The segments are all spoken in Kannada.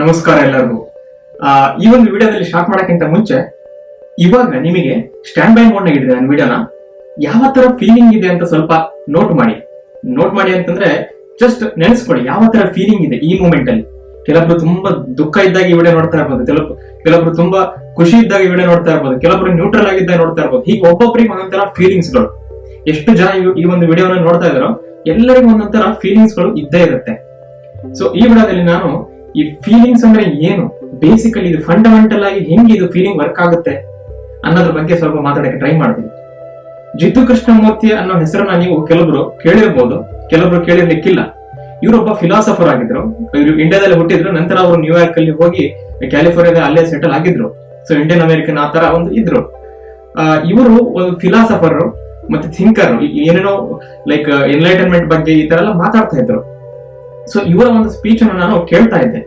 ನಮಸ್ಕಾರ ಎಲ್ಲರಿಗೂ. ಈ ಒಂದು ವಿಡಿಯೋದಲ್ಲಿ ಸ್ಟಾರ್ಟ್ ಮಾಡಕ್ಕಿಂತ ಮುಂಚೆ ಇವಾಗ ನಿಮಗೆ ಸ್ಟ್ಯಾಂಡ್ ಬೈ ಮೋಡ್ ನಾಗ ಇಡಿದೆ ನನ್ನ ವಿಡಿಯೋನ. ಯಾವ ತರ ಫೀಲಿಂಗ್ ಇದೆ ಅಂತ ಸ್ವಲ್ಪ ನೋಟ್ ಮಾಡಿ ಅಂತಂದ್ರೆ ಜಸ್ಟ್ ನೆನೆಸ್ಕೊಳ್ಳಿ ಯಾವ ತರ ಫೀಲಿಂಗ್ ಇದೆ ಈ ಮೂಮೆಂಟ್ ಅಲ್ಲಿ. ಕೆಲವೊಬ್ರು ತುಂಬಾ ದುಃಖ ಇದ್ದಾಗ ಈ ವಿಡಿಯೋ ನೋಡ್ತಾ ಇರ್ಬೋದು, ಕೆಲವೊಬ್ರು ತುಂಬಾ ಖುಷಿ ಇದ್ದಾಗ ಈ ವಿಡಿಯೋ ನೋಡ್ತಾ ಇರ್ಬೋದು, ಕೆಲವೊಬ್ರು ನ್ಯೂಟ್ರಲ್ ಆಗಿದ್ದಾಗ ನೋಡ್ತಾ ಇರ್ಬೋದು. ಹೀಗೆ ಒಬ್ಬೊಬ್ಬರಿಗೆ ಒಂದೊಂದರ ಫೀಲಿಂಗ್ಸ್ ಗಳು. ಎಷ್ಟು ಜನ ಈ ಒಂದು ವಿಡಿಯೋನ ನೋಡ್ತಾ ಇದಾರೋ ಎಲ್ಲರಿಗೂ ಒಂದೊಂದರ ಫೀಲಿಂಗ್ಸ್ ಗಳು ಇದ್ದೇ ಇರುತ್ತೆ. ಸೊ ಈ ವಿಡಿಯೋದಲ್ಲಿ ನಾನು ಈ ಫೀಲಿಂಗ್ಸ್ ಅಂದ್ರೆ ಏನು, ಬೇಸಿಕಲಿ ಇದು ಫಂಡಮೆಂಟಲ್ ಆಗಿ ಹೆಂಗೆ ಇದು ಫೀಲಿಂಗ್ ವರ್ಕ್ ಆಗುತ್ತೆ ಅನ್ನೋದ್ರ ಬಗ್ಗೆ ಸ್ವಲ್ಪ ಮಾತಾಡಕ್ಕೆ ಟ್ರೈ ಮಾಡ್ತೀನಿ. ಜಿತು ಕೃಷ್ಣಮೂರ್ತಿ ಅನ್ನೋ ಹೆಸರನ್ನ ನೀವು ಕೆಲವೊಬ್ರು ಕೇಳಿರ್ಬೋದು, ಕೆಲವೊಬ್ರು ಕೇಳಿರ್ಲಿಕ್ಕಿಲ್ಲ. ಇವರೊಬ್ಬ ಫಿಲಾಸಫರ್ ಆಗಿದ್ರು. ಇವರು ಇಂಡಿಯಾದಲ್ಲಿ ಹುಟ್ಟಿದ್ರು, ನಂತರ ಅವರು ನ್ಯೂಯಾರ್ಕ್ ಅಲ್ಲಿ ಹೋಗಿ ಕ್ಯಾಲಿಫೋರ್ನಿಯಾದ ಅಲ್ಲೇ ಸೆಟಲ್ ಆಗಿದ್ರು. ಸೊ ಇಂಡಿಯನ್ ಅಮೆರಿಕನ್ ಆ ತರ ಒಂದು ಇದ್ರು. ಇವರು ಒಂದು ಫಿಲಾಸಫರ್ ಮತ್ತೆ ಥಿಂಕರ್, ಏನೇನೋ ಲೈಕ್ ಎನ್ಲೈಟನ್ಮೆಂಟ್ ಬಗ್ಗೆ ಈ ತರ ಎಲ್ಲ ಮಾತಾಡ್ತಾ ಇದ್ರು. ಸೊ ಇವರ ಒಂದು ಸ್ಪೀಚ್ ಅನ್ನು ನಾನು ಕೇಳ್ತಾ ಇದ್ದೆ.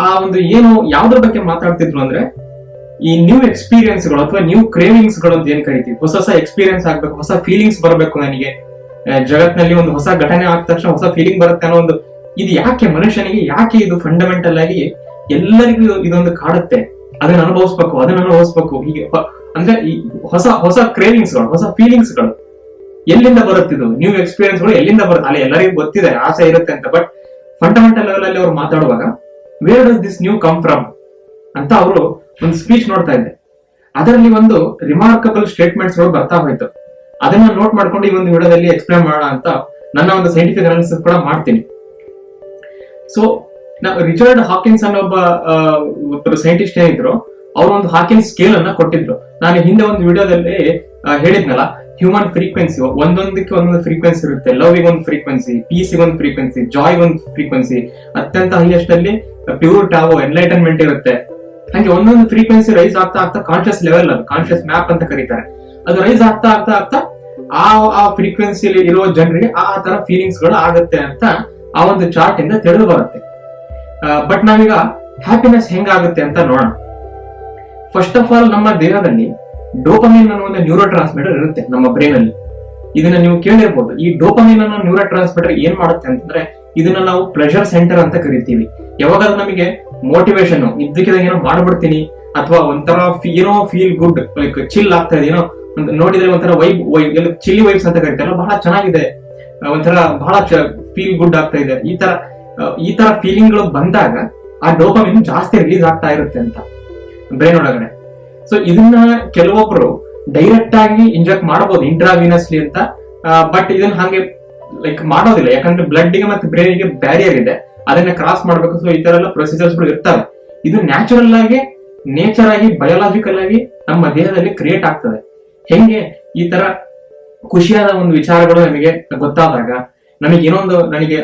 ಆ ಒಂದು ಏನು ಯಾವ್ದ್ರ ಬಗ್ಗೆ ಮಾತಾಡ್ತಿದ್ರು ಅಂದ್ರೆ ಈ ನ್ಯೂ ಎಕ್ಸ್ಪೀರಿಯನ್ಸ್ ಗಳು ಅಥವಾ ನ್ಯೂ ಕ್ರೇವಿಂಗ್ಸ್ ಗಳು ಅಂತ ಏನ್ ಕರಿತೀವಿ. ಹೊಸ ಹೊಸ ಎಕ್ಸ್ಪೀರಿಯನ್ಸ್ ಆಗ್ಬೇಕು, ಹೊಸ ಫೀಲಿಂಗ್ಸ್ ಬರಬೇಕು ನನಗೆ. ಜಗತ್ನಲ್ಲಿ ಒಂದು ಹೊಸ ಘಟನೆ ಆದ ತಕ್ಷಣ ಹೊಸ ಫೀಲಿಂಗ್ ಬರುತ್ತೆ ಅನ್ನೋ ಒಂದು ಇದು ಯಾಕೆ ಮನುಷ್ಯನಿಗೆ ಯಾಕೆ ಇದು ಫಂಡಮೆಂಟಲ್ ಆಗಿ ಎಲ್ಲರಿಗೂ ಇದೊಂದು ಕಾಡುತ್ತೆ. ಅದನ್ನ ಅನುಭವಿಸ್ಬೇಕು ಹೀಗೆ ಅಂದ್ರೆ ಈ ಹೊಸ ಹೊಸ ಕ್ರೇವಿಂಗ್ಸ್ ಗಳು, ಹೊಸ ಫೀಲಿಂಗ್ಸ್ ಗಳು ಎಲ್ಲಿಂದ ಬರುತ್ತಿದ್ದು, ನ್ಯೂ ಎಕ್ಸ್ಪೀರಿಯನ್ಸ್ ಗಳು ಎಲ್ಲಿಂದ ಬರುತ್ತೆ. ಅಲ್ಲಿ ಎಲ್ಲರಿಗೂ ಗೊತ್ತಿದೆ ಆಸೆ ಇರುತ್ತೆ ಅಂತ. ಬಟ್ ಫಂಡಮೆಂಟಲ್ ಲೆವೆಲ್ ಅಲ್ಲಿ ಅವ್ರು ಮಾತಾಡುವಾಗ where does this new come from ಅಂತ ಅವರು ಒಂದು ಸ್ಪೀಚ್ ನೋಡ್ತಾ ಇದ್ದೆ. ಅದರಲ್ಲಿ ಒಂದು ರಿಮಾರ್ಕಬಲ್ ಸ್ಟೇಟ್ಮೆಂಟ್ಸ್ ಗಳು ಬರ್ತಾ ಹೋಯ್ತು. ಅದನ್ನ ನೋಟ್ ಮಾಡ್ಕೊಂಡು ಈ ಒಂದು ವಿಡಿಯೋದಲ್ಲಿ ಎಕ್ಸ್ಪ್ಲೇನ್ ಮಾಡೋಣ ಅಂತ ನನ್ನ ಒಂದು ಸೈಂಟಿಫಿಕ್ ಅನಾಲಿಸಿಸ್ ಕೂಡ ಮಾಡ್ತೀನಿ. ಸೊ ರಿಚರ್ಡ್ ಹಾಕಿನ್ಸ್ ಅನ್ನೋ ಒಬ್ಬ ಸೈಂಟಿಸ್ಟ್ ಏನಿದ್ರು, ಅವರು ಒಂದು ಹಾಕಿನ್ಸ್ ಸ್ಕೇಲ್ ಅನ್ನ ಕೊಟ್ಟಿದ್ರು. ನಾನು ಹಿಂದೆ ಒಂದು ವಿಡಿಯೋದಲ್ಲಿ ಹೇಳಿದ್ನಲ್ಲ, ಹ್ಯೂಮನ್ ಫ್ರೀಕ್ವೆನ್ಸಿ ಒಂದೊಂದಕ್ಕೆ ಒಂದೊಂದು ಫ್ರೀಕ್ವೆನ್ಸಿ ಇರುತ್ತೆ. ಲವ್ ಗೆ ಒಂದು ಫ್ರೀಕ್ವೆನ್ಸಿ, ಪೀಸ್ ಗೆ ಒಂದು ಫ್ರೀಕ್ವೆನ್ಸಿ, ಜಾಯ್ ಒಂದು ಫ್ರೀಕ್ವೆನ್ಸಿ, ಅತ್ಯಂತ ಹೈಯೆಸ್ಟ್ ಅಲ್ಲಿ ಪ್ಯೂರ್ ಟಾವೋ ಎನ್ಲೈಟನ್ಮೆಂಟ್ ಇರುತ್ತೆ. ಹಾಗೆ ಒಂದೊಂದು ಫ್ರೀಕ್ವೆನ್ಸಿ ರೈಸ್ ಆಗ್ತಾ ಆಗ್ತಾ ಕಾನ್ಶಿಯಸ್ ಲೆವೆಲ್, ಅದು ಕಾನ್ಶಿಯಸ್ ಮ್ಯಾಪ್ ಅಂತ ಕರೀತಾರೆ, ಅದು ರೈಸ್ ಆಗ್ತಾ ಆಗ್ತಾ ಆಗ್ತಾ ಆ ಫ್ರೀಕ್ವೆನ್ಸಿಲಿ ಇರುವ ಜನರಿಗೆ ಆ ತರ ಫೀಲಿಂಗ್ಸ್ ಗಳು ಆಗುತ್ತೆ ಅಂತ ಆ ಒಂದು ಚಾರ್ಟ್ ಇಂದ ತಿಳಿದು ಬರುತ್ತೆ. ಬಟ್ ನಾವೀಗ ಹ್ಯಾಪಿನೆಸ್ ಹೆಂಗಾಗುತ್ತೆ ಅಂತ ನೋಡೋಣ. ಫಸ್ಟ್ ಆಫ್ ಆಲ್, ನಮ್ಮ ದೇಹದಲ್ಲಿ ಡೋಪಮೈನ್ ಅನ್ನೋ ಒಂದು ನ್ಯೂರೋ ಟ್ರಾನ್ಸ್ಮಿಟರ್ ಇರುತ್ತೆ ನಮ್ಮ ಬ್ರೈನ್ ಅಲ್ಲಿ. ಇದನ್ನ ನೀವು ಕೇಳಿರ್ಬೋದು. ಈ ಡೋಪಮೈನ್ ಅನ್ನೋ ನ್ಯೂರೋ ಟ್ರಾನ್ಸ್ಮಿಟರ್ ಏನ್ ಮಾಡುತ್ತೆ ಅಂತಂದ್ರೆ, ಇದನ್ನ ನಾವು ಪ್ಲೆಷರ್ ಸೆಂಟರ್ ಅಂತ ಕರಿತೀವಿ. ಯಾವಾಗಾದ್ರೂ ನಮಗೆ ಮೋಟಿವೇಶನ್ ಇದ್ದಕ್ಕಿದ್ದ ಏನೋ ಮಾಡ್ಬಿಡ್ತೀನಿ ಅಥವಾ ಒಂಥರ ಏನೋ ಫೀಲ್ ಗುಡ್, ಲೈಕ್ ಚಿಲ್ ಆಗ್ತಾ ಇದೆ, ಏನೋ ನೋಡಿದ್ರೆ ಒಂಥರ ವೈಬ್, ಚಿಲ್ಲಿ ವೈಬ್ಸ್ ಅಂತ ಕರಿತಾರಲ್ಲ, ಬಹಳ ಚೆನ್ನಾಗಿದೆ, ಒಂಥರ ಬಹಳ ಫೀಲ್ ಗುಡ್ ಆಗ್ತಾ ಇದೆ, ಈ ತರ ಫೀಲಿಂಗ್ ಗಳು ಬಂದಾಗ ಆ ಡೋಪಮೈನ್ ಜಾಸ್ತಿ ರಿಲೀಸ್ ಆಗ್ತಾ ಇರುತ್ತೆ ಅಂತ ಬ್ರೈನ್ ಒಳಗಡೆ. ಸೊ ಇದನ್ನ ಕೆಲವೊಬ್ರು ಡೈರೆಕ್ಟ್ ಆಗಿ ಇಂಜೆಕ್ಟ್ ಮಾಡಬಹುದು ಇಂಟ್ರಾವಿನಸ್ಲಿ ಅಂತ. ಬಟ್ ಇದನ್ನ ಹಾಗೆ ಲೈಕ್ ಮಾಡೋದಿಲ್ಲ, ಯಾಕಂದ್ರೆ ಬ್ಲಡ್ ಗೆ ಮತ್ತೆ ಬ್ರೈನ್ ಗೆ ಬ್ಯಾರಿಯರ್ ಇದೆ, ಅದನ್ನ ಕ್ರಾಸ್ ಮಾಡ್ಬೇಕು. ಸೊ ಈ ತರ ಎಲ್ಲ ಪ್ರೊಸೀಜರ್ಸ್ ಗಳು ಇರ್ತವೆ. ಇದು ನ್ಯಾಚುರಲ್ ಆಗಿ, ನೇಚರ್ ಆಗಿ, ಬಯೋಲಾಜಿಕಲ್ ಆಗಿ ನಮ್ಮ ದೇಹದಲ್ಲಿ ಕ್ರಿಯೇಟ್ ಆಗ್ತದೆ. ಹೆಂಗೆ ಈ ತರ ಖುಷಿಯಾದ ಒಂದು ವಿಚಾರಗಳು ನಮಗೆ ಗೊತ್ತಾದಾಗ, ನನಗೆ ಏನೊಂದು ನನಗೆ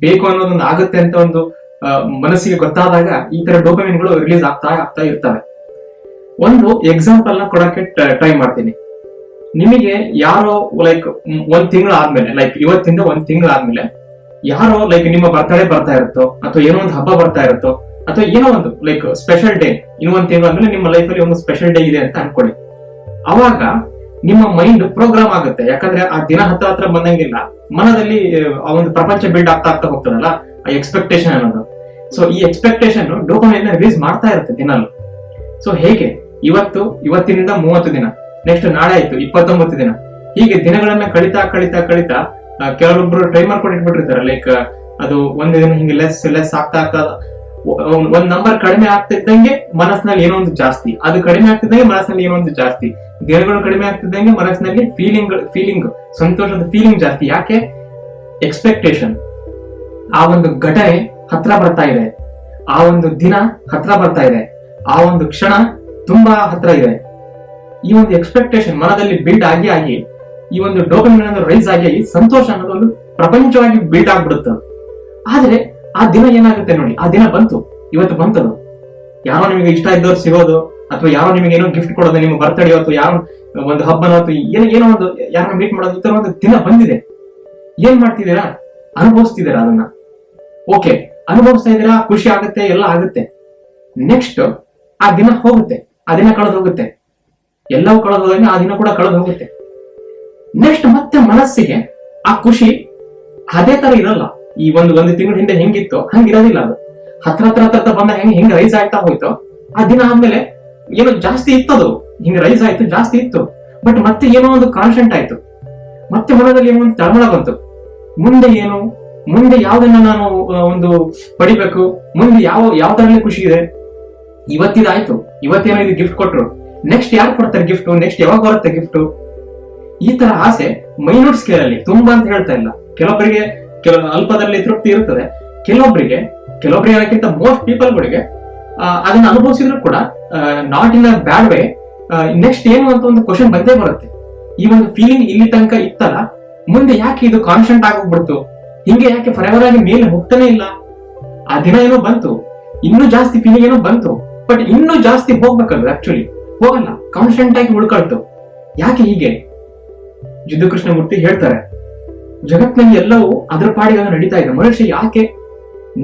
ಬೇಕು ಅನ್ನೋದೊಂದು ಆಗುತ್ತೆ ಅಂತ ಒಂದು ಮನಸ್ಸಿಗೆ ಗೊತ್ತಾದಾಗ ಈ ತರ ಡೋಪಮೈನ್ ಗಳು ರಿಲೀಸ್ ಆಗ್ತಾ ಇರ್ತವೆ. ಒಂದು ಎಕ್ಸಾಂಪಲ್ ನ ಕೊಡಕ್ಕೆ ಟ್ರೈ ಮಾಡ್ತೀನಿ. ನಿಮಗೆ ಯಾರೋ ಲೈಕ್ ಒಂದ್ ತಿಂಗಳು ಆದ್ಮೇಲೆ, ಲೈಕ್ ಇವತ್ತಿಂದ ಒಂದ್ ತಿಂಗಳು ಆದ್ಮೇಲೆ ಯಾರೋ ಲೈಕ್ ನಿಮ್ಮ ಬರ್ತಡೇ ಬರ್ತಾ ಇರುತ್ತೋ, ಅಥವಾ ಏನೋ ಒಂದು ಹಬ್ಬ ಬರ್ತಾ ಇರುತ್ತೋ, ಅಥವಾ ಏನೋ ಒಂದು ಲೈಕ್ ಸ್ಪೆಷಲ್ ಡೇ, ಇನ್ನೂ ಒಂದ್ ತಿಂಗಳು ಆದ್ಮೇಲೆ ನಿಮ್ಮ ಲೈಫ್ ಅಲ್ಲಿ ಒಂದು ಸ್ಪೆಷಲ್ ಡೇ ಇದೆ ಅಂತ ಅನ್ಕೊಳ್ಳಿ. ಅವಾಗ ನಿಮ್ಮ ಮೈಂಡ್ ಪ್ರೋಗ್ರಾಮ್ ಆಗುತ್ತೆ. ಯಾಕಂದ್ರೆ ಆ ದಿನ ಹತ್ರ ಬಂದಂಗಿಲ್ಲ ಮನದಲ್ಲಿ ಆ ಒಂದು ಪ್ರಪಂಚ ಬಿಲ್ಡ್ ಆಗ್ತಾ ಹೋಗ್ತದಲ್ಲ, ಆ ಎಕ್ಸ್ಪೆಕ್ಟೇಷನ್ ಅನ್ನೋದು. ಸೊ ಈ ಎಕ್ಸ್ಪೆಕ್ಟೇಷನ್ ಡೋಪಮೈನ್ ರಿಲೀಸ್ ಮಾಡ್ತಾ ಇರುತ್ತೆ ದಿನಾಲು. ಸೊ ಹೇಗೆ ಇವತ್ತಿನಿಂದ 30 ದಿನ, ನೆಕ್ಸ್ಟ್ ನಾಳೆ ಆಯ್ತು 29 ದಿನ, ಹೀಗೆ ದಿನಗಳನ್ನ ಕಳಿತಾ ಕೆಲವೊಬ್ರು ಟ್ರೈ ಮಾಡ್ಕೊಂಡು ಇಟ್ಬಿಟ್ಟಿರ್ತಾರೆ. ಲೈಕ್ ಅದು ಒಂದು ದಿನ ಹಿಂಗೆ ಲೆಸ್ ಆಗ್ತಾ ಒಂದ್ ನಂಬರ್ ಕಡಿಮೆ ಆಗ್ತಿದ್ದಂಗೆ ಮನಸ್ಸಿನಲ್ಲಿ ಏನೋ ಒಂದು ಜಾಸ್ತಿ, ಅದು ಕಡಿಮೆ ಆಗ್ತಿದ್ದಂಗೆ ಮನಸ್ಸಿನಲ್ಲಿ ಏನೋ ಒಂದು ಜಾಸ್ತಿ, ದಿನಗಳು ಕಡಿಮೆ ಆಗ್ತಿದ್ದಂಗೆ ಮನಸ್ಸಿನಲ್ಲಿ ಫೀಲಿಂಗ್ ಸಂತೋಷದ ಫೀಲಿಂಗ್ ಜಾಸ್ತಿ. ಯಾಕೆ? ಎಕ್ಸ್ಪೆಕ್ಟೇಷನ್. ಆ ಒಂದು ಘಟನೆ ಹತ್ರ ಬರ್ತಾ ಇದೆ, ಆ ಒಂದು ದಿನ ಹತ್ರ ಬರ್ತಾ ಇದೆ, ಆ ಒಂದು ಕ್ಷಣ ತುಂಬಾ ಹತ್ರ ಇದೆ. ಈ ಒಂದು ಎಕ್ಸ್ಪೆಕ್ಟೇಷನ್ ಮನದಲ್ಲಿ ಬಿಲ್ಡ್ ಆಗಿ ಈ ಒಂದು ಡೋಪಮೈನ್ ಅನ್ನೋದು ರೈಸ್ ಆಗಿ ಸಂತೋಷ ಅನ್ನೋದು ಒಂದು ಪ್ರಪಂಚವಾಗಿ ಬಿಲ್ಡ್ ಆಗ್ಬಿಡುತ್ತೆ. ಆದ್ರೆ ಆ ದಿನ ಏನಾಗುತ್ತೆ ನೋಡಿ, ಆ ದಿನ ಇವತ್ತು ಬಂತದು. ಯಾರೋ ನಿಮಗೆ ಇಷ್ಟ ಇದ್ದವ್ರು ಸಿಗೋದು, ಅಥವಾ ಯಾರೋ ನಿಮಗೆ ಏನೋ ಗಿಫ್ಟ್ ಕೊಡೋದು, ನಿಮ್ಮ ಬರ್ತಡೇ ಅಥವಾ ಯಾರೋ ಒಂದು ಹಬ್ಬನೋ ಅಥವಾ ಏನೋ ಒಂದು ಯಾರನ್ನ ಮೀಟ್ ಮಾಡೋದು, ಈ ತರ ಒಂದು ದಿನ ಬಂದಿದೆ. ಏನ್ ಮಾಡ್ತಿದ್ದೀರಾ? ಅನುಭವಿಸ್ತಿದ್ದೀರಾ ಅದನ್ನ. ಓಕೆ, ಅನುಭವಿಸ್ತಾ ಇದ್ದೀರಾ, ಖುಷಿ ಆಗುತ್ತೆ, ಎಲ್ಲ ಆಗುತ್ತೆ. ನೆಕ್ಸ್ಟ್ ಆ ದಿನ ಹೋಗುತ್ತೆ, ಆ ದಿನ ಕಳೆದು ಹೋಗುತ್ತೆ, ಎಲ್ಲವೂ ಕಳೆದು ಹೋದಾಗ ಆ ದಿನ ಕೂಡ ಕಳೆದು ಹೋಗುತ್ತೆ. ನೆಕ್ಸ್ಟ್ ಮತ್ತೆ ಮನಸ್ಸಿಗೆ ಆ ಖುಷಿ ಅದೇ ತರ ಇರಲ್ಲ. ಈ ಒಂದು ತಿಂಗಳ ಹಿಂದೆ ಹೆಂಗಿತ್ತು ಹಂಗಿರೋದಿಲ್ಲ ಅದು. ಹತ್ರ ಹತ್ರ ಹತ್ರ ಬಂದ ಹೆಂಗ್ ರೈಸ್ ಆಗ್ತಾ ಹೋಯ್ತು, ಆ ದಿನ ಆದ್ಮೇಲೆ ಏನೋ ಜಾಸ್ತಿ ಇತ್ತದು, ಹಿಂಗ್ ರೈಸ್ ಆಯ್ತು, ಜಾಸ್ತಿ ಇತ್ತು. ಬಟ್ ಮತ್ತೆ ಏನೋ ಒಂದು ಕಾನ್ಸ್ಟೆಂಟ್ ಆಯ್ತು, ಮತ್ತೆ ಮನದಲ್ಲಿ ಏನೋ ಒಂದು ತಳಮಳ ಬಂತು. ಮುಂದೆ ಏನು, ಮುಂದೆ ಯಾವ್ದನ್ನ ನಾನು ಒಂದು ಪಡಿಬೇಕು, ಮುಂದೆ ಯಾವ ತರದಲ್ಲಿ ಖುಷಿ ಇದೆ. ಇವತ್ತಿದಾಯ್ತು, ಇವತ್ತೇನೋ ಇದು ಗಿಫ್ಟ್ ಕೊಟ್ರು, ನೆಕ್ಸ್ಟ್ ಯಾರು ಕೊಡ್ತಾರೆ ಗಿಫ್ಟ್, ನೆಕ್ಸ್ಟ್ ಯಾವಾಗ ಬರುತ್ತೆ ಗಿಫ್ಟ್. ಈ ತರ ಆಸೆ ಮೈನ್ಯೂಟ್ ಸ್ಕೇಲ್ ಅಲ್ಲಿ ತುಂಬಾ ಅಂತ ಹೇಳ್ತಾ ಇಲ್ಲ. ಕೆಲವೊಬ್ಬರಿಗೆ ಅಲ್ಪದಲ್ಲಿ ತೃಪ್ತಿ ಇರುತ್ತದೆ, ಕೆಲವೊಬ್ಬರಿಗೆ ಅನ್ನಕ್ಕಿಂತ ಮೋಸ್ಟ್ ಪೀಪಲ್ಗಳಿಗೆ ಅದನ್ನ ಅನುಭವಿಸಿದ್ರು ಕೂಡ not in a bad way, next ಏನು ಅಂತ ಒಂದು ಕ್ವಶನ್ ಬಂದೇ ಬರುತ್ತೆ. ಈ ಒಂದು ಫೀಲಿಂಗ್ ಇಲ್ಲಿ ತನಕ ಇತ್ತಲ್ಲ, ಮುಂದೆ ಯಾಕೆ ಇದು ಕಾನ್ಸ್ಟೆಂಟ್ ಆಗೋಗ್ಬಿಡ್ತು, ಹಿಂಗೆ ಯಾಕೆ ಫರೆವರ್ ಆಗಿ ಮೇಲೆ ಹೋಗ್ತಾನೆ ಇಲ್ಲ. ಆ ದಿನ ಏನೋ ಬಂತು, ಇನ್ನೂ ಜಾಸ್ತಿ ಫೀಲಿಂಗ್ ಏನೋ ಬಂತು, ಬಟ್ ಇನ್ನೂ ಜಾಸ್ತಿ ಹೋಗ್ಬೇಕಲ್ಲ, ಆಕ್ಚುಲಿ ಹೋಗಲ್ಲ, ಕಾನ್ಸ್ಟೆಂಟ್ ಆಗಿ ಉಳ್ಕೊಳ್ತು. ಯಾಕೆ ಹೀಗೆ? ಜಿದ್ದು ಕೃಷ್ಣಮೂರ್ತಿ ಹೇಳ್ತಾರೆ, ಜಗತ್ನಲ್ಲಿ ಎಲ್ಲವೂ ಅದರ ಪಾಡಿಗೆ ನಡೀತಾ ಇದೆ, ಮನುಷ್ಯ ಯಾಕೆ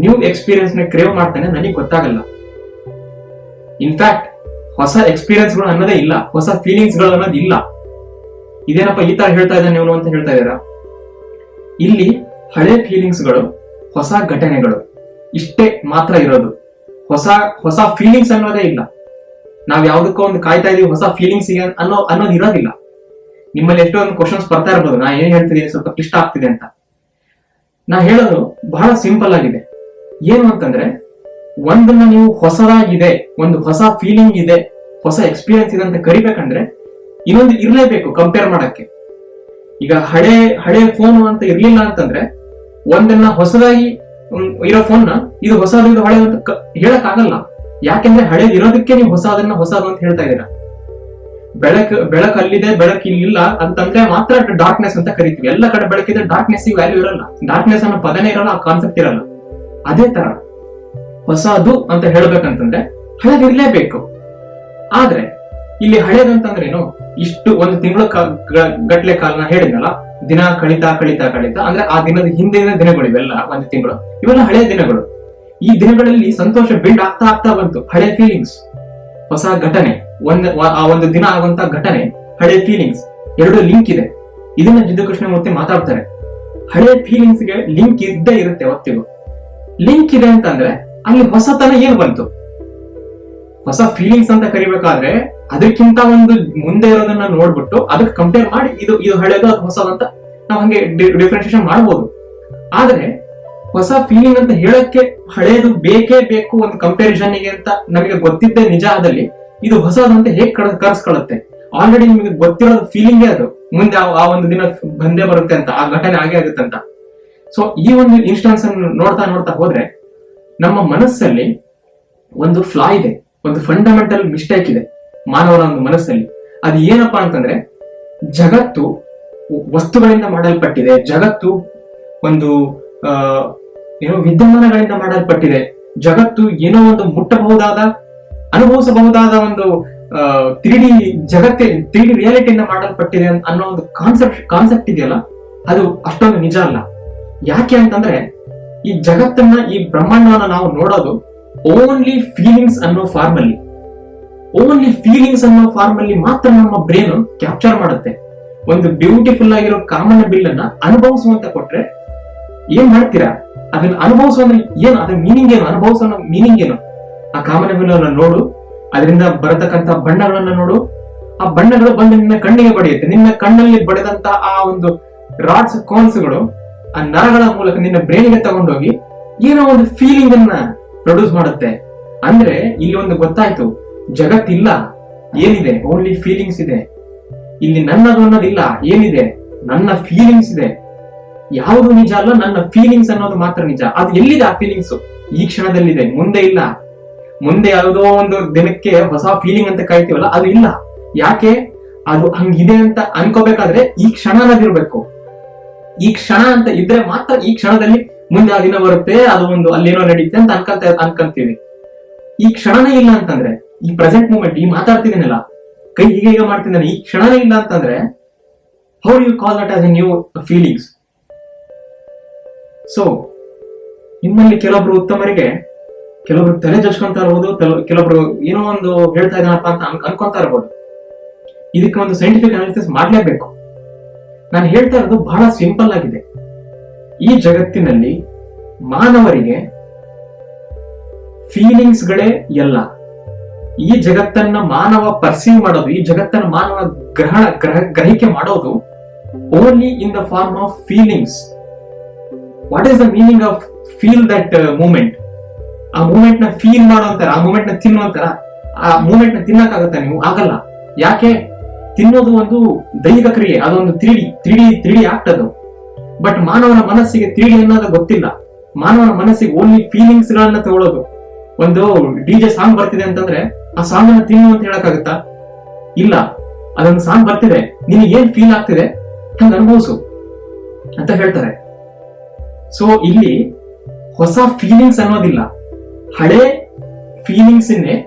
ನ್ಯೂ ಎಕ್ಸ್ಪೀರಿಯನ್ಸ್ ನ ಕ್ರೇವ್ ಮಾಡ್ತಾನೆ ನನಗೆ ಗೊತ್ತಾಗಲ್ಲ. ಇನ್ಫ್ಯಾಕ್ಟ್ ಹೊಸ ಎಕ್ಸ್ಪೀರಿಯನ್ಸ್ ಗಳು ಅನ್ನೋದೇ ಇಲ್ಲ, ಹೊಸ ಫೀಲಿಂಗ್ಸ್ ಗಳು ಅನ್ನೋದು ಇಲ್ಲ. ಇದೇನಪ್ಪ ಈ ತರ ಹೇಳ್ತಾ ಇದ್ದಾನೆ ನೀವು ಅಂತ ಹೇಳ್ತಾ ಇದ್ದೀರಾ? ಇಲ್ಲಿ ಹಳೆ ಫೀಲಿಂಗ್ಸ್ ಗಳು, ಹೊಸ ಘಟನೆಗಳು ಇಷ್ಟೇ ಮಾತ್ರ ಇರೋದು. ಹೊಸ ಫೀಲಿಂಗ್ಸ್ ಅನ್ನೋದೇ ಇಲ್ಲ. ನಾವ್ ಯಾವ್ದಕ್ಕೋ ಒಂದು ಕಾಯ್ತಾ ಇದೀವಿ ಹೊಸ ಫೀಲಿಂಗ್ಸ್ ಅನ್ನೋದು ಇರೋದಿಲ್ಲ. ನಿಮ್ಮಲ್ಲಿ ಎಷ್ಟೋ ಒಂದು ಕ್ವಶನ್ಸ್ ಬರ್ತಾ ಇರ್ಬೋದು, ನಾ ಏನ್ ಹೇಳ್ತಿದ್ದೀನಿ ಸ್ವಲ್ಪ ಕ್ಲಿಷ್ಟ ಆಗ್ತಿದೆ ಅಂತ. ನಾ ಹೇಳೋದು ಬಹಳ ಸಿಂಪಲ್ ಆಗಿದೆ. ಏನು ಅಂತಂದ್ರೆ, ಒಂದನ್ನ ನೀವು ಹೊಸದಾಗಿದೆ, ಒಂದು ಹೊಸ ಫೀಲಿಂಗ್ ಇದೆ, ಹೊಸ ಎಕ್ಸ್ಪೀರಿಯನ್ಸ್ ಇದೆ ಅಂತ ಕರಿಬೇಕಂದ್ರೆ ಇನ್ನೊಂದು ಇರ್ಲೇಬೇಕು ಕಂಪೇರ್ ಮಾಡಕ್ಕೆ. ಈಗ ಹಳೆ ಫೋನ್ ಅಂತ ಇರ್ಲಿಲ್ಲ ಅಂತಂದ್ರೆ ಒಂದನ್ನ ಹೊಸದಾಗಿ ಇರೋ ಫೋನ್ ನ ಇದು ಹೊಸದು ಇದು ಹಳೆ ಅಂತ ಹೇಳಕ್ ಆಗಲ್ಲ. ಯಾಕೆಂದ್ರೆ ಹಳೇದು ಇರೋದಕ್ಕೆ ನೀವು ಹೊಸದು ಅಂತ ಹೇಳ್ತಾ ಇದ್ದೀರಾ. ಬೆಳಕು ಅಲ್ಲಿದೆ, ಬೆಳಕು ಇಲ್ಲಿಲ್ಲ ಅಂತಂದ್ರೆ ಮಾತ್ರ ಡಾರ್ಕ್ನೆಸ್ ಅಂತ ಕರಿತೀವಿ. ಎಲ್ಲ ಕಡೆ ಬೆಳಕಿದ್ರೆ ಡಾರ್ಕ್ನೆಸ್ ವ್ಯಾಲ್ಯೂ ಇರಲ್ಲ, ಡಾರ್ಕ್ನೆಸ್ ಅನ್ನೋ ಪದನೇ ಇರಲ್ಲ, ಆ ಕಾನ್ಸೆಪ್ಟ್ ಇರಲ್ಲ. ಅದೇ ತರ ಹೊಸದು ಅಂತ ಹೇಳ್ಬೇಕಂತಂದ್ರೆ ಹಳೇದಿರ್ಲೇಬೇಕು. ಆದ್ರೆ ಇಲ್ಲಿ ಹಳೇದಂತಂದ್ರೇನು, ಇಷ್ಟು ಒಂದು ತಿಂಗಳ ಗಟ್ಲೆ ಕಾಲನ ಹೇಳಿದ್ನಲ್ಲ, ದಿನ ಕಳಿತಾ ಅಂದ್ರೆ ಆ ದಿನದ ಹಿಂದಿನ ದಿನಗಳು ಇವೆಲ್ಲ, ಒಂದು ತಿಂಗಳು, ಇವೆಲ್ಲ ಹಳೆಯ ದಿನಗಳು. ಈ ದಿನಗಳಲ್ಲಿ ಸಂತೋಷ ಬಿಲ್ಡ್ ಆಗ್ತಾ ಬಂತು, ಹಳೆ ಫೀಲಿಂಗ್ಸ್, ಹೊಸ ಘಟನೆ, ಆ ಒಂದು ದಿನ ಆಗುವಂತ ಘಟನೆ, ಹಳೆ ಫೀಲಿಂಗ್ಸ್, ಎರಡು ಲಿಂಕ್ ಇದೆ. ಇದನ್ನ ಜಿದ್ದು ಕೃಷ್ಣಮೂರ್ತಿ ಮಾತಾಡ್ತಾರೆ. ಹಳೆ ಫೀಲಿಂಗ್ಸ್ ಗೆ ಲಿಂಕ್ ಇದ್ದೇ ಇರುತ್ತೆ, ಒತ್ತಿಗೂ ಲಿಂಕ್ ಇದೆ ಅಂತಂದ್ರೆ ಅಲ್ಲಿ ಹೊಸತನ ಏನ್ ಬಂತು. ಹೊಸ ಫೀಲಿಂಗ್ಸ್ ಅಂತ ಕರಿಬೇಕಾದ್ರೆ ಅದಕ್ಕಿಂತ ಒಂದು ಮುಂದೆ ಇರೋದನ್ನ ನೋಡ್ಬಿಟ್ಟು ಅದಕ್ಕೆ ಕಂಪೇರ್ ಮಾಡಿ ಇದು ಹಳೇದು ಅದು ಹೊಸದಂತ ನಾವ್ ಹಂಗೆ ಡಿಫ್ರೆನ್ಸಿಯೇಷನ್ ಮಾಡ್ಬೋದು. ಆದ್ರೆ ಹೊಸ ಫೀಲಿಂಗ್ ಅಂತ ಹೇಳಕ್ಕೆ ಹಳೇದು ಬೇಕೇ ಬೇಕು ಒಂದು ಕಂಪ್ಯಾರಿಸನ್ ಗೆ ಅಂತ ನಮಗೆ ಗೊತ್ತಿದ್ದೇ ನಿಜ ಆದಲ್ಲಿ ಇದು ಹೊಸದಂತ ಹೇಗ್ ಕರ್ಸ್ಕೊಳ್ಳುತ್ತೆ. ಆಲ್ರೆಡಿ ನಿಮಗೆ ಗೊತ್ತಿರೋದು ಫೀಲಿಂಗೇ ಅದು, ಮುಂದೆ ಆ ಒಂದು ದಿನ ಬಂದೇ ಬರುತ್ತೆ ಅಂತ, ಆ ಘಟನೆ ಆಗೇ ಆಗುತ್ತೆ ಅಂತ. ಸೊ ಈ ಒಂದು ಇನ್ಸ್ಟೆನ್ಸ್ ಅನ್ನು ನೋಡ್ತಾ ಹೋದ್ರೆ ನಮ್ಮ ಮನಸ್ಸಲ್ಲಿ ಒಂದು ಫ್ಲಾ ಇದೆ, ಒಂದು ಫಂಡಮೆಂಟಲ್ ಮಿಸ್ಟೇಕ್ ಇದೆ ಮಾನವನ ಒಂದು ಮನಸ್ಸಲ್ಲಿ. ಅದು ಏನಪ್ಪಾ ಅಂತಂದ್ರೆ, ಜಗತ್ತು ವಸ್ತುಗಳಿಂದ ಮಾಡಲ್ಪಟ್ಟಿದೆ, ಜಗತ್ತು ಒಂದು ವಿದ್ಯಮಾನಗಳಿಂದ ಮಾಡಲ್ಪಟ್ಟಿದೆ, ಜಗತ್ತು ಏನೋ ಒಂದು ಮುಟ್ಟಬಹುದಾದ ಅನುಭವಿಸಬಹುದಾದ ಒಂದು 3D ಜಗತ್ತೇ 3D ರಿಯಾಲಿಟಿಯಿಂದ ಮಾಡಲ್ಪಟ್ಟಿದೆ ಅನ್ನೋ ಒಂದು ಕಾನ್ಸೆಪ್ಟ್ ಇದೆಯಲ್ಲ, ಅದು ಅಷ್ಟೊಂದು ನಿಜ ಅಲ್ಲ. ಯಾಕೆ ಅಂತಂದ್ರೆ, ಈ ಜಗತ್ತನ್ನ, ಈ ಬ್ರಹ್ಮಾಂಡವನ್ನ ನಾವು ನೋಡೋದು ಓನ್ಲಿ ಫೀಲಿಂಗ್ಸ್ ಅನ್ನೋ ಫಾರ್ಮ್ ಅಲ್ಲಿ ಮಾತ್ರ ನಮ್ಮ ಬ್ರೇನ್ ಕ್ಯಾಪ್ಚರ್ ಮಾಡುತ್ತೆ. ಒಂದು ಬ್ಯೂಟಿಫುಲ್ ಆಗಿರೋ ಕಾಮನ ಬಿಲ್ ಅನ್ನ ಅನುಭವಿಸುವಂತ ಕೊಟ್ರೆ ಏನ್ ಮಾಡ್ತೀರಾ? ಅದನ್ನ ಅನುಭವಿಸೋದ್ರೆ ಏನು, ಅದ್ರ ಮೀನಿಂಗ್ ಏನು, ಅನುಭವಿಸೋ ಮೀನಿಂಗ್ ಏನು? ಆ ಕಾಮನ ಬಿಲ್ ಅನ್ನ ನೋಡು, ಅದರಿಂದ ಬರತಕ್ಕಂತ ಬಣ್ಣಗಳನ್ನ ನೋಡು, ಆ ಬಣ್ಣಗಳು ಬಂದು ನಿನ್ನ ಕಣ್ಣಿಗೆ ಬಡಿಯುತ್ತೆ. ನಿನ್ನ ಕಣ್ಣಲ್ಲಿ ಬಡಿದಂತ ಆ ಒಂದು ರಾಡ್ಸ್ ಕೋನ್ಸ್ಗಳು ಆ ನರಗಳ ಮೂಲಕ ನಿನ್ನ ಬ್ರೈನ್ಗೆ ತಗೊಂಡೋಗಿ ಏನೋ ಒಂದು ಫೀಲಿಂಗ್ ಅನ್ನ ಪ್ರೊಡ್ಯೂಸ್ ಮಾಡುತ್ತೆ. ಅಂದ್ರೆ ಇಲ್ಲಿ ಒಂದು ಗೊತ್ತಾಯ್ತು, ಜಗತ್ತಿಲ್ಲ, ಏನಿದೆ ಓನ್ಲಿ ಫೀಲಿಂಗ್ಸ್ ಇದೆ. ಇಲ್ಲಿ ನನ್ನದು ಅನ್ನೋದಿಲ್ಲ, ಏನಿದೆ ನನ್ನ ಫೀಲಿಂಗ್ಸ್ ಇದೆ. ಯಾವುದು ನಿಜ ಅಲ್ಲ, ನನ್ನ ಫೀಲಿಂಗ್ಸ್ ಅನ್ನೋದು ಮಾತ್ರ ನಿಜ. ಅದು ಎಲ್ಲಿದೆ ಆ ಫೀಲಿಂಗ್ಸ್? ಈ ಕ್ಷಣದಲ್ಲಿದೆ, ಮುಂದೆ ಇಲ್ಲ. ಮುಂದೆ ಯಾವುದೋ ಒಂದು ದಿನಕ್ಕೆ ಹೊಸ ಫೀಲಿಂಗ್ ಅಂತ ಕಾಯ್ತೀವಲ್ಲ, ಅದು ಇಲ್ಲ. ಯಾಕೆ? ಅದು ಹಂಗಿದೆ ಅಂತ ಅನ್ಕೋಬೇಕಾದ್ರೆ ಈ ಕ್ಷಣ ಅನ್ನೋದಿರ್ಬೇಕು. ಈ ಕ್ಷಣ ಅಂತ ಇದ್ರೆ ಮಾತ್ರ ಈ ಕ್ಷಣದಲ್ಲಿ ಮುಂದೆ ಆ ದಿನ ಬರುತ್ತೆ, ಅದು ಒಂದು ಅಲ್ಲೇನೋ ನಡೀತೆ ಅಂತ ಅನ್ಕೊಂತೀವಿ. ಈ ಕ್ಷಣನೇ ಇಲ್ಲ ಅಂತಂದ್ರೆ, ಈ ಪ್ರೆಸೆಂಟ್ ಮೂಮೆಂಟ್, ಈ ಮಾತಾಡ್ತಿದ್ದೀನಲ್ಲ, ಕೈ ಹೀಗೆ ಮಾಡ್ತಿದ್ದಾನೆ, ಈ ಕ್ಷಣನೇ ಇಲ್ಲ ಅಂತಂದ್ರೆ how you call that as a new feelings? So ನಿಮ್ಮಲ್ಲಿ ಕೆಲವೊಬ್ರು ಉತ್ತಮರಿಗೆ ಕೆಲವೊಬ್ರು ತಲೆ ಜಜ್ಕೊಂತಾ ಇರ್ಬೋದು, ಕೆಲವೊಬ್ರು ಏನೋ ಒಂದು ಹೇಳ್ತಾ ಇದ್ದಾನಪ್ಪ ಅಂತ ಅನ್ಕೊಂತಾ ಇರ್ಬೋದು. ಇದಕ್ಕೆ ಒಂದು ಸೈಂಟಿಫಿಕ್ ಅನಾಲಿಸಿಸ್ ಮಾಡ್ಲೇಬೇಕು. ನಾನು ಹೇಳ್ತಾ ಇರೋದು ಬಹಳ ಸಿಂಪಲ್ ಆಗಿದೆ. ಈ ಜಗತ್ತಿನಲ್ಲಿ ಮಾನವರಿಗೆ ಫೀಲಿಂಗ್ಸ್ಗಳೇ ಎಲ್ಲ. ಈ ಜಗತ್ತನ್ನ ಮಾನವ ಪರ್ಸೀವ್ ಮಾಡೋದು, ಈ ಜಗತ್ತನ್ನ ಮಾನವ ಗ್ರಹಿಕೆ ಮಾಡೋದು only in the form of feelings. What is the meaning of feel that moment? ಆ ಮೂಮೆಂಟ್ ನ ಫೀಲ್ ಮಾಡೋಂತಾರ, ಆ ಮೂಮೆಂಟ್ ನ ತಿನ್ನುವಂತಾರ. ಆ ಮೂಮೆಂಟ್ ನ ತಿನ್ನಕ್ಕಾಗತ್ತ? ನೀವು ಆಗಲ್ಲ. ಯಾಕೆ? ತಿನ್ನೋದು ಒಂದು ದೈಹಿಕ ಕ್ರಿಯೆ, ಅದೊಂದು ತ್ರೀಡಿ ಆಕ್ಟ್ ಅದು. ಬಟ್ ಮಾನವನ ಮನಸ್ಸಿಗೆ ತ್ರೀಡಿ ಅನ್ನೋದು ಗೊತ್ತಿಲ್ಲ. ಮಾನವನ ಮನಸ್ಸಿಗೆ ಓನ್ಲಿ ಫೀಲಿಂಗ್ಸ್ ಗಳನ್ನ ತಗೊಳ್ಳೋದು. ಒಂದು ಡಿಜೆ ಸಾಂಗ್ ಬರ್ತಿದೆ ಅಂತಂದ್ರೆ ಆ ಸಾಂಗ್ ಅನ್ನ ತಿನ್ನು ಅಂತ ಹೇಳಕ್ಕಾಗತ್ತಾ? ಇಲ್ಲ. ಅದೊಂದು ಸಾಂಗ್ ಬರ್ತಿದೆ, ನಿನಗೆ ಏನ್ ಫೀಲ್ ಆಗ್ತಿದೆ ಹಂಗ ಅನುಭವಿಸು ಅಂತ ಹೇಳ್ತಾರೆ. ಸೊ ಇಲ್ಲಿ ಹೊಸ ಫೀಲಿಂಗ್ಸ್ ಅನ್ನೋದಿಲ್ಲ. ಹಳೆ ಫೀಲಿಂಗ್ಸ್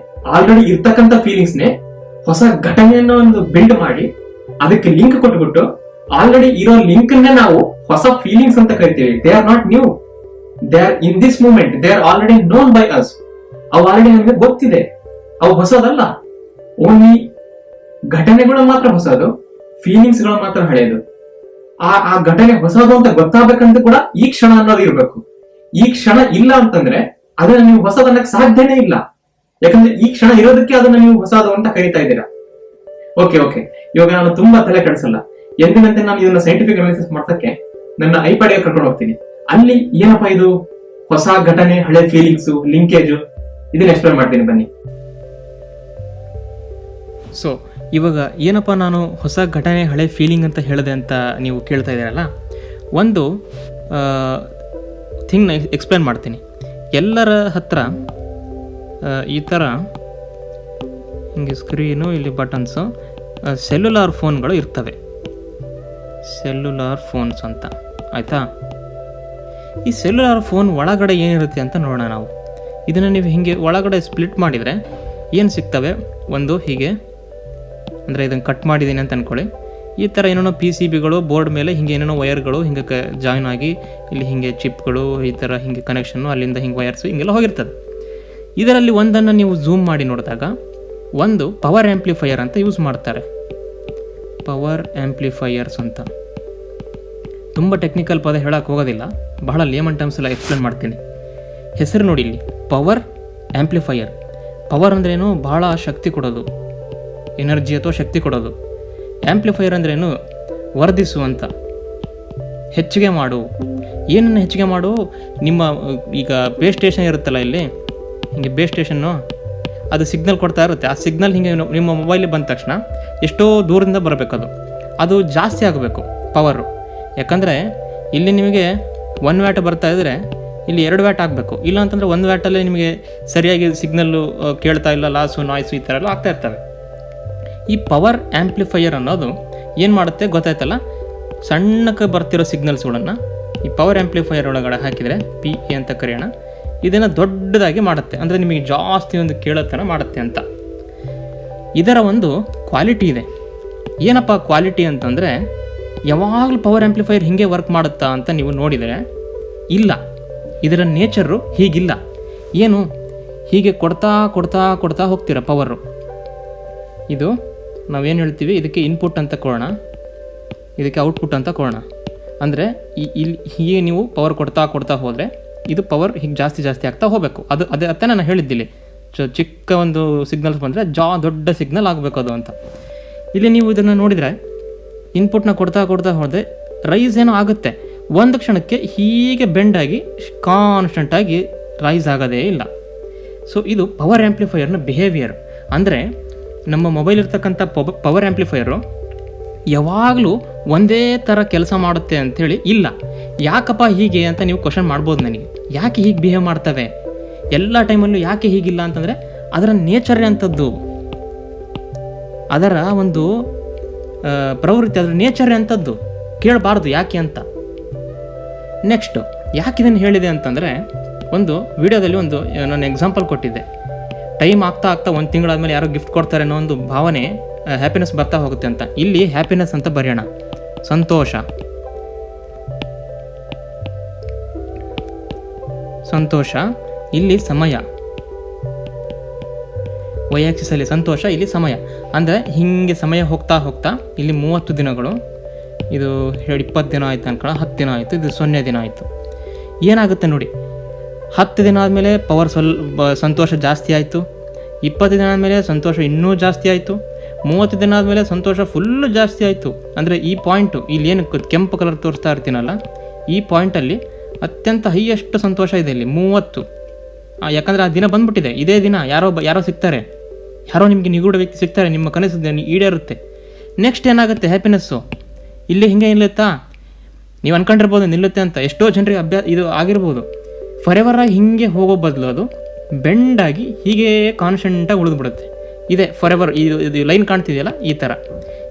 ಆಲ್ರೆಡಿ ಇರ್ತಕ್ಕಂಥ ಫೀಲಿಂಗ್ಸ್ ಹೊಸ ಘಟನೆಯನ್ನ ಒಂದು ಬಿಲ್ಡ್ ಮಾಡಿ ಅದಕ್ಕೆ ಲಿಂಕ್ ಕೊಟ್ಬಿಟ್ಟು ಆಲ್ರೆಡಿ ಇರೋ ಲಿಂಕ್ ನಾವು ಹೊಸ ಫೀಲಿಂಗ್ಸ್ ಅಂತ ಕರಿತೀವಿ. They are not new, they are in this moment, they are already known by us. ಅವು ಆಲ್ರೆಡಿ ನಮಗೆ ಗೊತ್ತಿದೆ, ಅವು ಹೊಸದಲ್ಲ. ಓನ್ಲಿ ಘಟನೆಗಳು ಮಾತ್ರ ಹೊಸದು, ಫೀಲಿಂಗ್ಸ್ ಗಳು ಮಾತ್ರ ಹಳೆಯದು. ಆ ಘಟನೆ ಹೊಸದು ಅಂತ ಗೊತ್ತಾಗಬೇಕಂತ ಕೂಡ ಈ ಕ್ಷಣ ಅನ್ನೋದು ಇರ್ಬೇಕು. ಈ ಕ್ಷಣ ಇಲ್ಲ ಅಂತಂದ್ರೆ ಅದನ್ನ ನೀವು ಹೊಸದನ್ನಕ್ಕೆ ಸಾಧ್ಯನೇ ಇಲ್ಲ. ಯಾಕಂದ್ರೆ ಈ ಕ್ಷಣ ಇರೋದಕ್ಕೆ ಅದನ್ನ ನೀವು ಹೊಸದು ಅಂತ ಕರಿತಾ ಇದ್ದೀರಾ. ಓಕೆ, ಇವಾಗ ನಾನು ತುಂಬಾ ತಲೆ ಕೆಡಿಸಲ್ಲ. ಎಂದಿನಂತೆ ನಾನು ಇದನ್ನ ಸೈಂಟಿಫಿಕ್ ಅನಾಲಿಸಿಸ್ ಮಾಡ್ಸಕ್ಕೆ ನನ್ನ ಐಪಾಡಿಗೆ ಕರ್ಕೊಂಡು ಹೋಗ್ತೀನಿ. ಅಲ್ಲಿ ಏನಪ್ಪಾ ಇದು ಹೊಸ ಘಟನೆ, ಹಳೆ ಫೀಲಿಂಗ್ಸ್, ಲಿಂಕೇಜ್, ಇದನ್ನ ಎಕ್ಸ್ಪ್ಲೇನ್ ಮಾಡ್ತೀನಿ ಬನ್ನಿ. ಸೊ ಇವಾಗ ಏನಪ್ಪ ನಾನು ಹೊಸ ಘಟನೆ, ಹಳೆ ಫೀಲಿಂಗ್ ಅಂತ ಹೇಳಿದೆ ಅಂತ ನೀವು ಕೇಳ್ತಾ ಇದ್ದೀರಲ್ಲ, ಒಂದು ಥಿಂಗ್ನ ಎಕ್ಸ್ಪ್ಲೇನ್ ಮಾಡ್ತೀನಿ. ಎಲ್ಲರ ಹತ್ರ ಈ ಥರ ಹಿಂಗೆ ಸ್ಕ್ರೀನು, ಇಲ್ಲಿ ಬಟನ್ಸು, ಸೆಲ್ಯುಲಾರ್ ಫೋನ್ಗಳು ಇರ್ತವೆ. ಸೆಲ್ಯುಲಾರ್ ಫೋನ್ಸ್ ಅಂತ, ಆಯಿತಾ? ಈ ಸೆಲ್ಯುಲಾರ್ ಫೋನ್ ಒಳಗಡೆ ಏನಿರುತ್ತೆ ಅಂತ ನೋಡೋಣ ನಾವು. ಇದನ್ನು ನೀವು ಹೀಗೆ ಒಳಗಡೆ ಸ್ಪ್ಲಿಟ್ ಮಾಡಿದರೆ ಏನು ಸಿಗ್ತವೆ? ಒಂದು ಹೀಗೆ, ಅಂದರೆ ಇದನ್ನು ಕಟ್ ಮಾಡಿದ್ದೀನಿ ಅಂತ ಅಂದ್ಕೊಳ್ಳಿ. ಈ ಥರ ಏನೇನೋ PCBಗಳು ಬೋರ್ಡ್ ಮೇಲೆ ಹಿಂಗೆ ಏನೇನೋ ವಯರ್ಗಳು ಹಿಂಗೆ ಜಾಯಿನ್ ಆಗಿ ಇಲ್ಲಿ ಹಿಂಗೆ ಚಿಪ್ಗಳು ಈ ಥರ ಹಿಂಗೆ ಕನೆಕ್ಷನ್ನು, ಅಲ್ಲಿಂದ ಹಿಂಗೆ ವಯರ್ಸು ಹಿಂಗೆಲ್ಲ ಹೋಗಿರ್ತದೆ. ಇದರಲ್ಲಿ ಒಂದನ್ನು ನೀವು ಝೂಮ್ ಮಾಡಿ ನೋಡಿದಾಗ ಒಂದು ಪವರ್ ಆ್ಯಂಪ್ಲಿಫೈಯರ್ ಅಂತ ಯೂಸ್ ಮಾಡ್ತಾರೆ. ಪವರ್ ಆ್ಯಂಪ್ಲಿಫೈಯರ್ಸ್ ಅಂತ ತುಂಬ ಟೆಕ್ನಿಕಲ್ ಪದ ಹೇಳೋಕ್ಕೆ ಹೋಗೋದಿಲ್ಲ, ಬಹಳ ಲೇಮನ್ ಟರ್ಮ್ಸ್ ಎಲ್ಲ ಎಕ್ಸ್ಪ್ಲೇನ್ ಮಾಡ್ತೀನಿ. ಹೆಸರು ನೋಡಿ ಇಲ್ಲಿ, ಪವರ್ ಆ್ಯಂಪ್ಲಿಫೈಯರ್. ಪವರ್ ಅಂದ್ರೇನು? ಭಾಳ ಶಕ್ತಿ ಕೊಡೋದು, ಎನರ್ಜಿ ಅಥವಾ ಶಕ್ತಿ ಕೊಡೋದು. ಆ್ಯಂಪ್ಲಿಫೈಯರ್ ಅಂದ್ರೇನು? ವರ್ಧಿಸು ಅಂತ, ಹೆಚ್ಚಿಗೆ ಮಾಡು. ಏನನ್ನು ಹೆಚ್ಚಿಗೆ ಮಾಡು? ನಿಮ್ಮ ಈಗ ಬೇಸ್ ಸ್ಟೇಷನ್ ಇರುತ್ತಲ್ಲ, ಇಲ್ಲಿ ಹಿಂಗೆ ಬೇಸ್ ಸ್ಟೇಷನ್ನು, ಅದು ಸಿಗ್ನಲ್ ಕೊಡ್ತಾ ಇರುತ್ತೆ. ಆ ಸಿಗ್ನಲ್ ಹಿಂಗೆ ನಿಮ್ಮ ಮೊಬೈಲಿಗೆ ಬಂದ ತಕ್ಷಣ ಎಷ್ಟೋ ದೂರದಿಂದ ಬರಬೇಕದು, ಅದು ಜಾಸ್ತಿ ಆಗಬೇಕು ಪವರು. ಯಾಕಂದರೆ ಇಲ್ಲಿ ನಿಮಗೆ 1 ವ್ಯಾಟ್ ಬರ್ತಾ ಇದ್ದರೆ ಇಲ್ಲಿ 2 ವ್ಯಾಟ್ ಆಗಬೇಕು. ಇಲ್ಲ ಅಂತಂದರೆ 1 ವ್ಯಾಟಲ್ಲೇ ನಿಮಗೆ ಸರಿಯಾಗಿ ಸಿಗ್ನಲ್ಲು ಕೇಳ್ತಾ ಇಲ್ಲ, ಲಾಸು, ನಾಯ್ಸು ಈ ಥರ ಎಲ್ಲ ಆಗ್ತಾ ಇರ್ತವೆ. ಈ ಪವರ್ ಆ್ಯಂಪ್ಲಿಫೈಯರ್ ಅನ್ನೋದು ಏನು ಮಾಡುತ್ತೆ ಗೊತ್ತಾಯ್ತಲ್ಲ? ಸಣ್ಣಕ್ಕೆ ಬರ್ತಿರೋ ಸಿಗ್ನಲ್ಸ್ಗಳನ್ನು ಈ ಪವರ್ ಆ್ಯಂಪ್ಲಿಫೈಯರ್ ಒಳಗಡೆ ಹಾಕಿದರೆ, PA ಅಂತ ಕರೆಯೋಣ, ಇದನ್ನು ದೊಡ್ಡದಾಗಿ ಮಾಡುತ್ತೆ. ಅಂದರೆ ನಿಮಗೆ ಜಾಸ್ತಿ ಒಂದು ಕೇಳೋತನ ಮಾಡುತ್ತೆ ಅಂತ. ಇದರ ಒಂದು ಕ್ವಾಲಿಟಿ ಇದೆ. ಏನಪ್ಪ ಕ್ವಾಲಿಟಿ ಅಂತಂದರೆ, ಯಾವಾಗಲೂ ಪವರ್ ಆ್ಯಂಪ್ಲಿಫೈಯರ್ ಹೀಗೆ ವರ್ಕ್ ಮಾಡುತ್ತಾ ಅಂತ ನೀವು ನೋಡಿದರೆ ಇಲ್ಲ. ಇದರ ನೇಚರು ಹೀಗಿಲ್ಲ. ಏನು? ಹೀಗೆ ಕೊಡ್ತಾ ಕೊಡ್ತಾ ಕೊಡ್ತಾ ಹೋಗ್ತೀರ ಪವರು. ಇದು ನಾವೇನು ಹೇಳ್ತೀವಿ, ಇದಕ್ಕೆ ಇನ್ಪುಟ್ ಅಂತ ಕೊಡೋಣ, ಇದಕ್ಕೆ ಔಟ್ಪುಟ್ ಅಂತ ಕೊಡೋಣ. ಅಂದರೆ ಇಲ್ಲಿ ಹೀಗೆ ನೀವು ಪವರ್ ಕೊಡ್ತಾ ಕೊಡ್ತಾ ಹೋದರೆ ಇದು ಪವರ್ ಹೀಗೆ ಜಾಸ್ತಿ ಜಾಸ್ತಿ ಆಗ್ತಾ ಹೋಗಬೇಕು. ಅದೇ ಅತ್ತೆ ನಾನು ಹೇಳಿದ್ದಿಲ್ಲಿ, ಚಿಕ್ಕ ಒಂದು ಸಿಗ್ನಲ್ಸ್ ಬಂದರೆ ದೊಡ್ಡ ಸಿಗ್ನಲ್ ಆಗಬೇಕು ಅದು ಅಂತ. ಇಲ್ಲಿ ನೀವು ಇದನ್ನು ನೋಡಿದರೆ ಇನ್ಪುಟ್ನ ಕೊಡ್ತಾ ಕೊಡ್ತಾ ಹೋದರೆ ರೈಸ್ ಏನೋ ಆಗುತ್ತೆ, ಒಂದು ಕ್ಷಣಕ್ಕೆ ಹೀಗೆ ಬೆಂಡಾಗಿ ಕಾನ್ಸ್ಟೆಂಟಾಗಿ ರೈಸ್ ಆಗೋದೇ ಇಲ್ಲ. ಸೊ ಇದು ಪವರ್ ಆ್ಯಂಪ್ಲಿಫೈಯರ್ನ ಬಿಹೇವಿಯರ್. ಅಂದರೆ ನಮ್ಮ ಮೊಬೈಲ್ ಇರ್ತಕ್ಕಂಥ ಪವರ್ ಆ್ಯಂಪ್ಲಿಫೈಯರು ಯಾವಾಗಲೂ ಒಂದೇ ಥರ ಕೆಲಸ ಮಾಡುತ್ತೆ ಅಂಥೇಳಿ ಇಲ್ಲ. ಯಾಕಪ್ಪ ಹೀಗೆ ಅಂತ ನೀವು ಕ್ವಶನ್ ಮಾಡ್ಬೋದು ನನಗೆ. ಯಾಕೆ ಹೀಗೆ ಬಿಹೇವ್ ಮಾಡ್ತವೆ ಎಲ್ಲ ಟೈಮಲ್ಲೂ? ಯಾಕೆ ಹೀಗಿಲ್ಲ ಅಂತಂದರೆ ಅದರ ನೇಚರೇ ಅಂಥದ್ದು, ಅದರ ಒಂದು ಪ್ರವೃತ್ತಿ, ಅದರ ನೇಚರೇ ಅಂಥದ್ದು. ಕೇಳಬಾರ್ದು ಯಾಕೆ ಅಂತ. ನೆಕ್ಸ್ಟು ಯಾಕೆ ಇದನ್ನು ಹೇಳಿದೆ ಅಂತಂದರೆ, ಒಂದು ವಿಡಿಯೋದಲ್ಲಿ ಒಂದು ನಾನು ಎಕ್ಸಾಂಪಲ್ ಕೊಟ್ಟಿದ್ದೆ. ಟೈಮ್ ಆಗ್ತಾ ಆಗ್ತಾ 1 ತಿಂಗಳಾದಮೇಲೆ ಯಾರೋ ಗಿಫ್ಟ್ ಕೊಡ್ತಾರೆ ಅನ್ನೋ ಒಂದು ಭಾವನೆ, ಹ್ಯಾಪಿನೆಸ್ ಬರ್ತಾ ಹೋಗುತ್ತೆ ಅಂತ. ಇಲ್ಲಿ ಹ್ಯಾಪಿನೆಸ್ ಅಂತ ಬರೆಯೋಣ, ಸಂತೋಷ. ಸಂತೋಷ ಇಲ್ಲಿ ಸಮಯ, ವೈಯಾಕ್ಸಿಸಲ್ಲಿ ಸಂತೋಷ, ಇಲ್ಲಿ ಸಮಯ. ಅಂದರೆ ಹೀಗೆ ಸಮಯ ಹೋಗ್ತಾ ಹೋಗ್ತಾ ಇಲ್ಲಿ 30 ದಿನಗಳು, ಇದು 20 ದಿನ ಆಯಿತು ಅನ್ಕೊಳ್ಳೋ, 10 ದಿನ ಆಯಿತು, ಇದು 0 ದಿನ ಆಯಿತು. ಏನಾಗುತ್ತೆ ನೋಡಿ, 10 ದಿನ ಆದಮೇಲೆ ಪವರ್ ಸಂತೋಷ ಜಾಸ್ತಿ ಆಯಿತು. 20 ದಿನ ಆದಮೇಲೆ ಸಂತೋಷ ಇನ್ನೂ ಜಾಸ್ತಿ ಆಯಿತು. 30 ದಿನ ಆದಮೇಲೆ ಸಂತೋಷ ಫುಲ್ಲು ಜಾಸ್ತಿ ಆಯಿತು. ಅಂದರೆ ಈ ಪಾಯಿಂಟು ಇಲ್ಲೇನು ಕೆಂಪು ಕಲರ್ ತೋರಿಸ್ತಾ ಇರ್ತೀನಲ್ಲ, ಈ ಪಾಯಿಂಟಲ್ಲಿ ಅತ್ಯಂತ ಹೈಯೆಸ್ಟ್ ಸಂತೋಷ ಇದೆ ಇಲ್ಲಿ 30. ಯಾಕಂದರೆ ಆ ದಿನ ಬಂದ್ಬಿಟ್ಟಿದೆ. ಇದೇ ದಿನ ಯಾರೋ ಸಿಗ್ತಾರೆ, ಯಾರೋ ನಿಮಗೆ ನಿಗೂಢ ವ್ಯಕ್ತಿ ಸಿಗ್ತಾರೆ, ನಿಮ್ಮ ಕನಸು ಈಡೇರುತ್ತೆ. ನೆಕ್ಸ್ಟ್ ಏನಾಗುತ್ತೆ, ಹ್ಯಾಪಿನೆಸ್ಸು ಇಲ್ಲಿ ಹಿಂಗೆ ನಿಲ್ಲುತ್ತಾ? ನೀವು ಅನ್ಕೊಂಡಿರ್ಬೋದು ನಿಲ್ಲುತ್ತೆ ಅಂತ. ಎಷ್ಟೋ ಜನರಿಗೆ ಇದು ಆಗಿರ್ಬೋದು. ಫರೆವರಾಗಿ ಹಿಂಗೆ ಹೋಗೋ ಬದಲು ಅದು ಬೆಂಡಾಗಿ ಹೀಗೆ ಕಾನ್ಸ್ಟೆಂಟಾಗಿ ಉಳಿದ್ಬಿಡುತ್ತೆ. ಇದೆ ಫರೆವರ್. ಇದು ಲೈನ್ ಕಾಣ್ತಿದೆಯಲ್ಲ, ಈ ಥರ.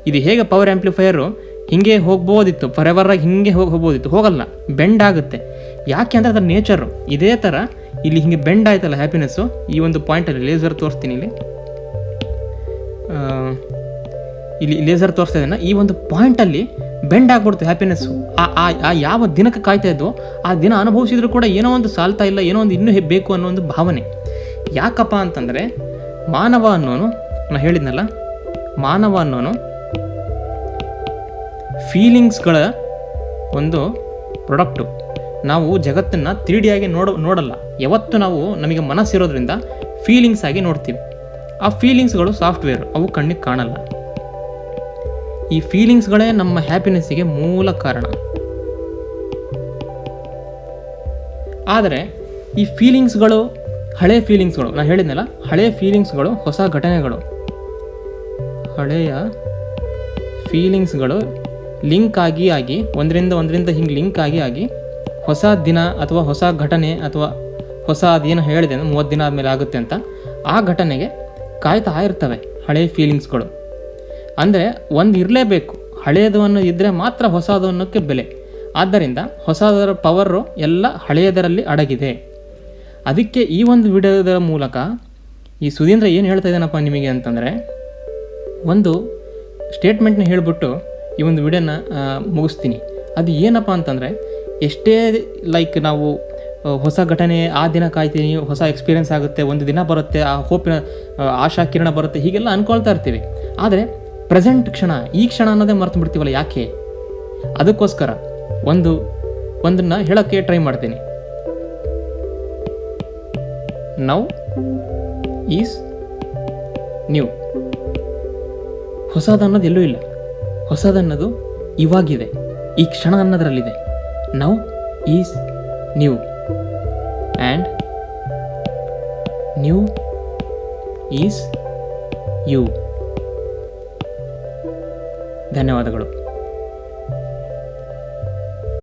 ಇದು ಹೇಗೆ ಪವರ್ ಆ್ಯಂಪ್ಲಿಫೈಯರು ಹಿಂಗೆ ಹೋಗ್ಬೋದಿತ್ತು, ಫರೆವರಾಗಿ ಹಿಂಗೆ ಹೋಗ್ಬೋದಿತ್ತು, ಹೋಗಲ್ಲ, ಬೆಂಡ್ ಆಗುತ್ತೆ. ಯಾಕೆ ಅಂದರೆ ಅದರ ನೇಚರು. ಇದೇ ಥರ ಇಲ್ಲಿ ಹಿಂಗೆ ಬೆಂಡ್ ಆಯ್ತಲ್ಲ ಹ್ಯಾಪಿನೆಸ್ಸು, ಈ ಒಂದು ಪಾಯಿಂಟಲ್ಲಿ ಲೇಸರ್ ತೋರಿಸ್ತೀನಿ. ಇಲ್ಲಿ ಲೇಸರ್ ತೋರಿಸ್ತಾ ಇದ್ದೇನೆ. ಈ ಒಂದು ಪಾಯಿಂಟಲ್ಲಿ ಬೆಂಡ್ ಆಗ್ಬಿಡ್ತು ಹ್ಯಾಪಿನೆಸ್ಸು. ಆ ಯಾವ ದಿನಕ್ಕೆ ಕಾಯ್ತಾ ಇದ್ದೋ ಆ ದಿನ ಅನುಭವಿಸಿದ್ರು ಕೂಡ ಏನೋ ಒಂದು ಸಾಲ್ತಾ ಇಲ್ಲ, ಏನೋ ಒಂದು ಇನ್ನೂ ಬೇಕು ಅನ್ನೋ ಒಂದು ಭಾವನೆ. ಯಾಕಪ್ಪ ಅಂತಂದರೆ ಮಾನವ ಅನ್ನೋನು, ನಾನು ಹೇಳಿದ್ನಲ್ಲ, ಮಾನವ ಅನ್ನೋನು ಫೀಲಿಂಗ್ಸ್ಗಳ ಒಂದು ಪ್ರಾಡಕ್ಟು. ನಾವು ಜಗತ್ತನ್ನು 3D ಆಗಿ ನೋಡಲ್ಲ. ಯಾವತ್ತು ನಮಗೆ ಮನಸ್ಸಿರೋದ್ರಿಂದ ಫೀಲಿಂಗ್ಸ್ ಆಗಿ ನೋಡ್ತೀವಿ. ಆ ಫೀಲಿಂಗ್ಸ್ಗಳು ಸಾಫ್ಟ್ವೇರ್, ಅವು ಕಣ್ಣಿಗೆ ಕಾಣಲ್ಲ. ಈ ಫೀಲಿಂಗ್ಸ್ಗಳೇ ನಮ್ಮ ಹ್ಯಾಪಿನೆಸ್ಸಿಗೆ ಮೂಲ ಕಾರಣ. ಆದರೆ ಈ ಫೀಲಿಂಗ್ಸ್ಗಳು, ಹಳೆ ಫೀಲಿಂಗ್ಸ್ಗಳು, ನಾನು ಹೇಳಿದ್ನಲ್ಲ, ಹಳೆ ಫೀಲಿಂಗ್ಸ್ಗಳು ಹೊಸ ಘಟನೆಗಳು. ಹಳೆಯ ಫೀಲಿಂಗ್ಸ್ಗಳು ಲಿಂಕ್ ಆಗಿ ಒಂದರಿಂದ ಹಿಂಗೆ ಲಿಂಕ್ ಆಗಿ ಹೊಸ ದಿನ ಅಥವಾ ಹೊಸ ಘಟನೆ ಅಥವಾ ಹೊಸ ಅದೇನು ಹೇಳಿದೆ 30 ದಿನ ಆದಮೇಲೆ ಆಗುತ್ತೆ ಅಂತ, ಆ ಘಟನೆಗೆ ಕಾಯ್ತಾ ಇರ್ತವೆ ಹಳೆಯ ಫೀಲಿಂಗ್ಸ್ಗಳು. ಅಂದರೆ ಒಂದು ಇರಲೇಬೇಕು, ಹಳೆಯದು ಅನ್ನೋ ಇದ್ದರೆ ಮಾತ್ರ ಹೊಸದು ಅನ್ನೋಕ್ಕೆ ಬೆಲೆ. ಆದ್ದರಿಂದ ಹೊಸದರ ಪವರು ಎಲ್ಲ ಹಳೆಯದರಲ್ಲಿ ಅಡಗಿದೆ. ಅದಕ್ಕೆ ಈ ಒಂದು ವಿಡಿಯೋದ ಮೂಲಕ ಈ ಸುಧೀಂದ್ರ ಏನು ಹೇಳ್ತಾ ಇದ್ದಾನಪ್ಪ ನಿಮಗೆ ಅಂತಂದರೆ, ಒಂದು ಸ್ಟೇಟ್ಮೆಂಟ್ನ ಹೇಳಿಬಿಟ್ಟು ಈ ಒಂದು ವಿಡಿಯೋನ ಮುಗಿಸ್ತೀನಿ. ಅದು ಏನಪ್ಪ ಅಂತಂದರೆ, ಎಷ್ಟೇ ನಾವು ಹೊಸ ಘಟನೆ, ಆ ದಿನ ಕಾಯ್ತೀನಿ, ಹೊಸ ಎಕ್ಸ್ಪೀರಿಯೆನ್ಸ್ ಆಗುತ್ತೆ, ಒಂದು ದಿನ ಬರುತ್ತೆ, ಆ ಹೋಪಿನ ಆಶಾ ಕಿರಣ ಬರುತ್ತೆ, ಹೀಗೆಲ್ಲ ಅಂದ್ಕೊಳ್ತಾ ಇರ್ತೀವಿ. ಆದರೆ ಪ್ರೆಸೆಂಟ್ ಕ್ಷಣ, ಈ ಕ್ಷಣ ಅನ್ನೋದೇ ಮರ್ತು ಬಿಡ್ತೀವಲ್ಲ, ಯಾಕೆ? ಅದಕ್ಕೋಸ್ಕರ ಒಂದನ್ನು ಹೇಳೋಕ್ಕೆ ಟ್ರೈ ಮಾಡ್ತೀನಿ. Now is new. ಹೊಸದನ್ನೋದು ಎಲ್ಲೂ ಇಲ್ಲ. ಹೊಸದನ್ನೋದು ಇವಾಗಿದೆ, ಈ ಕ್ಷಣ ಅನ್ನೋದ್ರಲ್ಲಿದೆ. Now is new and new is you. ಧನ್ಯವಾದಗಳು.